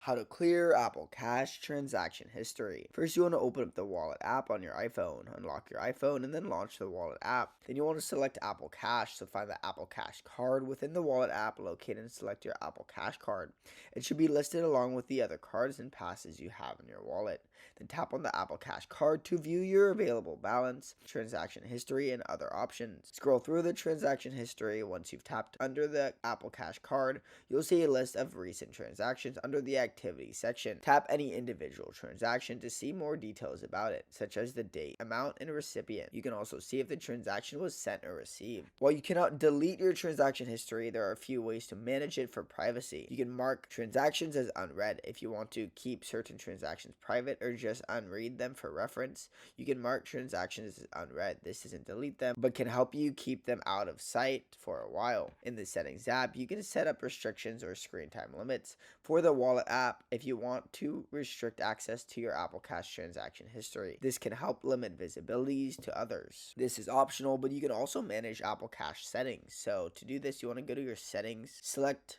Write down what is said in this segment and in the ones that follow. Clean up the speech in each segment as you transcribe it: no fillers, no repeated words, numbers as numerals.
How to clear Apple Cash transaction history. First, you want to open up the Wallet app on your iPhone, unlock your iPhone, and then launch the Wallet app. Then you want to select Apple Cash, so find the Apple Cash card within the Wallet app, locate and select your Apple Cash card. It should be listed along with the other cards and passes you have in your wallet. Then tap on the Apple Cash card to view your available balance, transaction history, and other options. Scroll through the transaction history. Once you've tapped under the Apple Cash card, you'll see a list of recent transactions under the activity section. Tap any individual transaction to see more details about it, such as the date, amount, and recipient. You can also see if the transaction was sent or received. While you cannot delete your transaction history, there are a few ways to manage it for privacy. You can mark transactions as unread if you want to keep certain transactions private or just unread them for reference. You can mark transactions as unread. This doesn't delete them, but can help you keep them out of sight for a while. In the Settings app, you can set up restrictions or screen time limits. For the Wallet app, if you want to restrict access to your Apple Cash transaction history, this can help limit visibilities to others. This is optional, but you can also manage Apple Cash settings. So to do this, you want to go to your settings,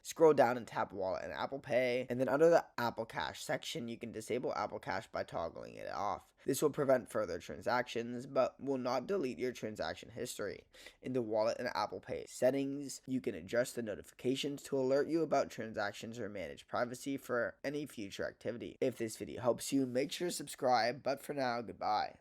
scroll down and tap Wallet and Apple Pay, and then under the Apple Cash section, you can disable Apple Cash by toggling it off. This will prevent further transactions, but will not delete your transaction history. In the Wallet and Apple Pay settings, you can adjust the notifications to alert you about transactions or manage privacy for any future activity. If this video helps you, make sure to subscribe, but for now, goodbye.